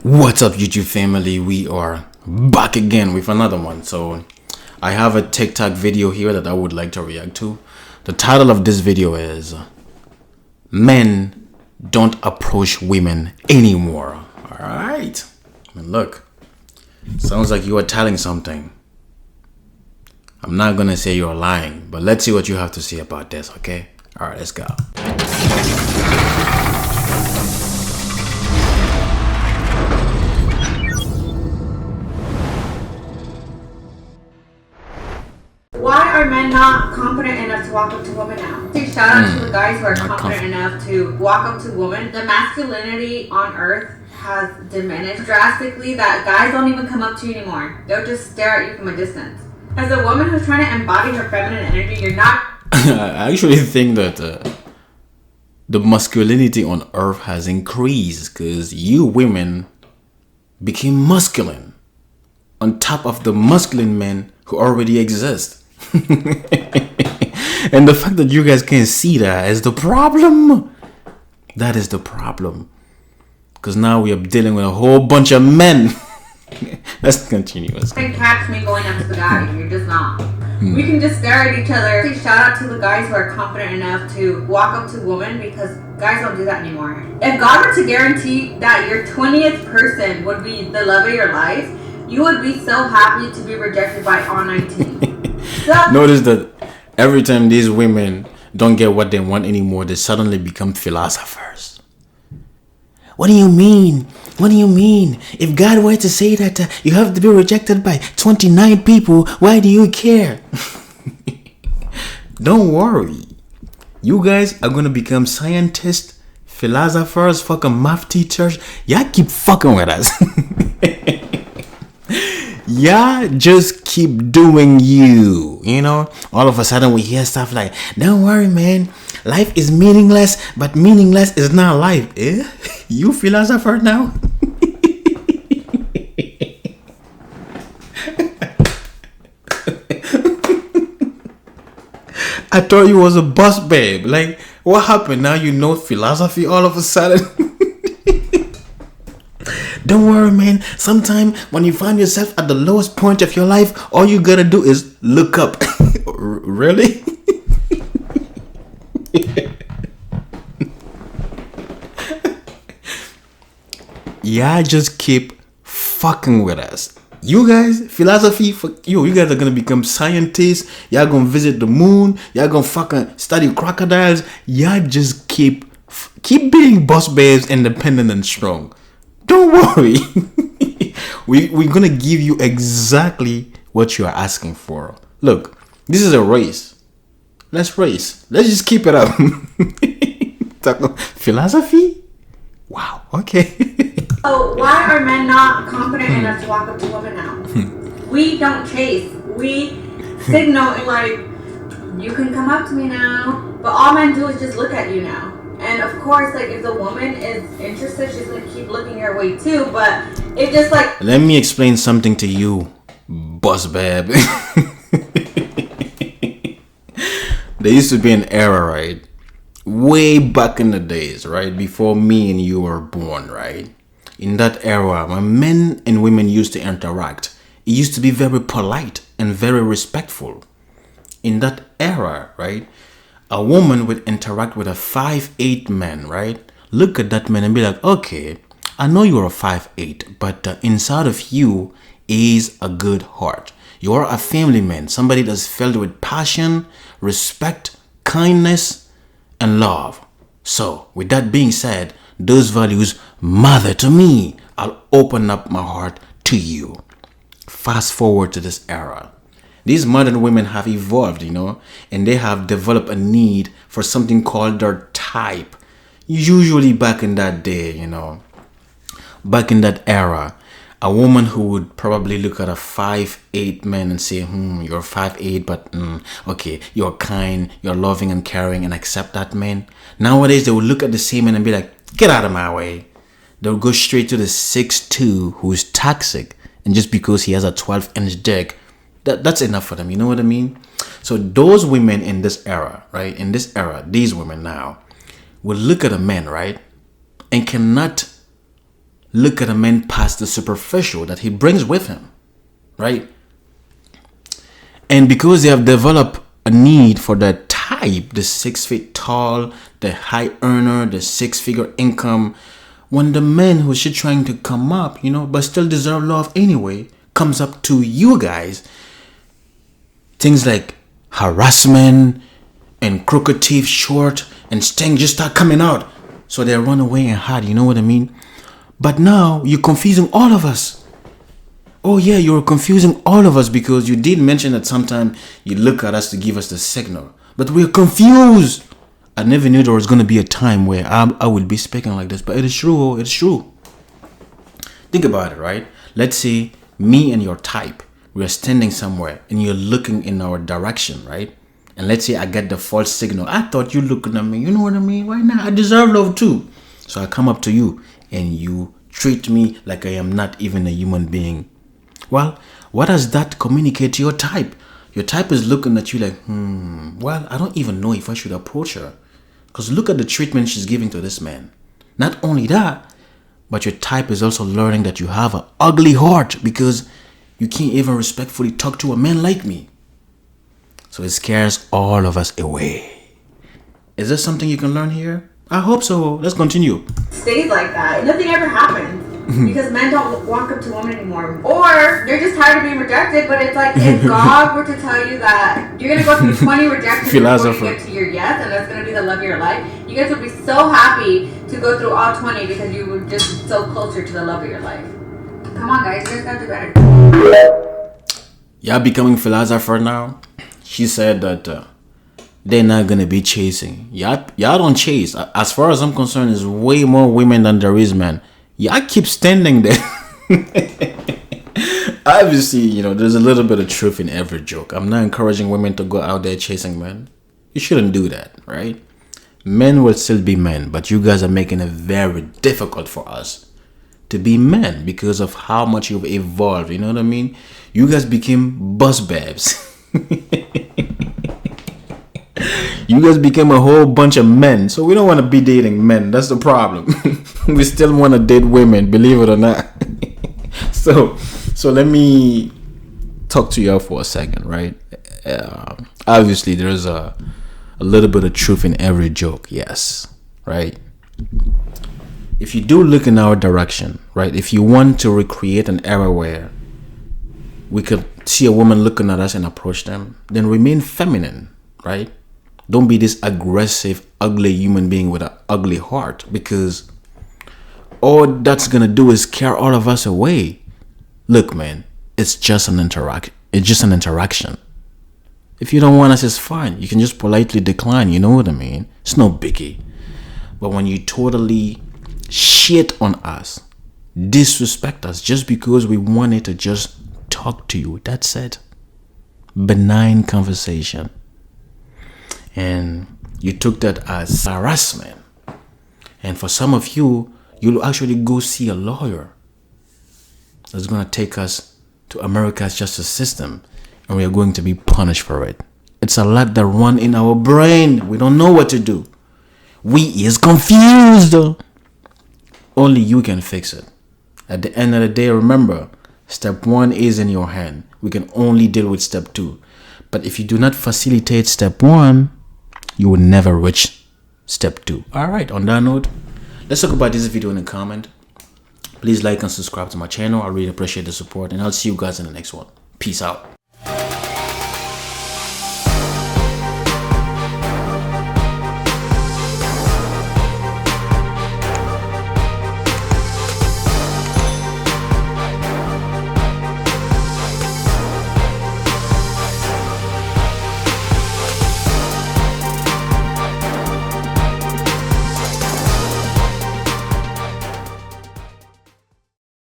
What's up, YouTube family? We are back again with another one. So I have a TikTok video here that I would like to react to. The title of this video is Men Don't Approach Women Anymore. Alright. Look, sounds like you are telling something. I'm not gonna say you're lying, but let's see what you have to say about this, okay? Alright, let's go. Why are men not confident enough to walk up to women now? Shout out to the guys who are confident enough to walk up to women. The masculinity on earth has diminished drastically that guys don't even come up to you anymore. They'll just stare at you from a distance. As a woman who's trying to embody her feminine energy, you're not... I actually think that the masculinity on earth has increased because you women became masculine on top of the masculine men who already exist. And the fact that you guys can't see that is the problem. That is the problem. Because now we are dealing with a whole bunch of men. Let's continue. You can catch me going up to the guy. You're just not. We can just stare at each other. Shout out to the guys who are confident enough to walk up to women because guys don't do that anymore. If God were to guarantee that your 20th person would be the love of your life, you would be so happy to be rejected by all 19. Notice that every time these women don't get what they want anymore, they suddenly become philosophers. What do you mean? What do you mean? If God were to say that you have to be rejected by 29 people, why do you care? Don't worry. You guys are going to become scientists, philosophers, fucking math teachers. Y'all keep fucking with us. Yeah, just keep doing you. You know, all of a sudden we hear stuff like, don't worry, man, life is meaningless, but meaningless is not life. Eh? You philosopher now? I thought you was a boss babe. Like, what happened? Now you know philosophy all of a sudden? Don't worry, man. Sometime when you find yourself at the lowest point of your life, all you gotta do is look up. Really? Yeah, just keep fucking with us. You guys, philosophy, you guys are gonna become scientists. Y'all gonna visit the moon. Y'all gonna fucking study crocodiles. Y'all just keep being boss babes, independent and strong. Don't worry. We're gonna give you exactly what you are asking for. Look, this is a race. Let's race. Let's just keep it up. Philosophy? Wow, okay. So why are men not confident enough to walk up to women now? We don't chase. We signal and like, you can come up to me now. But all men do is just look at you now. And of course, like, if the woman is interested, she's gonna keep looking your way too. But it just like... Let me explain something to you, boss babe. There used to be an era, right? Way back in the days, right? Before me and you were born, right? In that era, when men and women used to interact, it used to be very polite and very respectful. In that era, right? A woman would interact with a 5'8" man, right? Look at that man and be like, okay, I know you're a 5'8", but inside of you is a good heart. You're a family man, somebody that's filled with passion, respect, kindness, and love. So, with that being said, those values matter to me. I'll open up my heart to you. Fast forward to this era. These modern women have evolved, you know, and they have developed a need for something called their type. Usually back in that day, you know, back in that era, a woman who would probably look at a 5'8" man and say, you're 5'8", but okay, you're kind, you're loving and caring, and accept that man. Nowadays, they would look at the same man and be like, get out of my way. They'll go straight to the 6'2" who's toxic, and just because he has a 12-inch dick, that's enough for them. You know what I mean? So those women in this era, right? In this era, these women now will look at a man, right? And cannot look at a man past the superficial that he brings with him, right? And because they have developed a need for the type, the 6 feet tall, the high earner, the 6-figure income, when the man who's just trying to come up, but still deserve love anyway, comes up to you guys, things like harassment and crooked teeth, short and sting just start coming out. So they run away and hide, you know what I mean? But now you're confusing all of us. Oh yeah, you're confusing all of us because you did mention that sometimes you look at us to give us the signal. But we're confused. I never knew there was going to be a time where I would be speaking like this. But it is true. It's true. Think about it, right? Let's say me and your type, we're standing somewhere and you're looking in our direction, right? And let's say I get the false signal. I thought you looking at me. You know what I mean? Right now, I deserve love too. So I come up to you and you treat me like I am not even a human being. Well, what does that communicate to your type? Your type is looking at you like, well, I don't even know if I should approach her. Because look at the treatment she's giving to this man. Not only that, but your type is also learning that you have an ugly heart because you can't even respectfully talk to a man like me. So it scares all of us away. Is there something you can learn here? I hope so. Let's continue. Stays like that. Nothing ever happens. Because men don't walk up to women anymore. Or they're just tired of being rejected, but it's like if God were to tell you that you're going to go through 20 rejections before you get to your yes, and that's going to be the love of your life, you guys would be so happy to go through all 20 because you were just so closer to the love of your life. Come on, guys. You guys got to do better. Y'all becoming philosopher now? She said that they're not going to be chasing. Y'all don't chase. As far as I'm concerned, there's way more women than there is men. Y'all keep standing there. Obviously, there's a little bit of truth in every joke. I'm not encouraging women to go out there chasing men. You shouldn't do that, right? Men will still be men, but you guys are making it very difficult for us to be men because of how much you've evolved. You know what I mean? You guys became bus babes. You guys became a whole bunch of men, so we don't want to be dating men. That's the problem. We still want to date women, believe it or not. So let me talk to y'all for a second, right? Obviously, there's a little bit of truth in every joke, yes, right? If you do look in our direction, right? If you want to recreate an era where we could see a woman looking at us and approach them, then remain feminine, right? Don't be this aggressive, ugly human being with an ugly heart, because all that's gonna do is scare all of us away. Look, man, it's just an interaction. It's just an interaction. If you don't want us, it's fine. You can just politely decline. You know what I mean? It's no biggie. But when you totally shit on us, disrespect us just because we wanted to just talk to you, that's it. Benign conversation. And you took that as harassment. And for some of you, you'll actually go see a lawyer that's going to take us to America's justice system, and we are going to be punished for it. It's a lot that run in our brain. We don't know what to do. We is confused. Only you can fix it. At the end of the day, remember, step 1 is in your hand. We can only deal with step 2. But if you do not facilitate step 1, you will never reach step 2. Alright, on that note, let's talk about this video in a comment. Please like and subscribe to my channel. I really appreciate the support, and I'll see you guys in the next one. Peace out.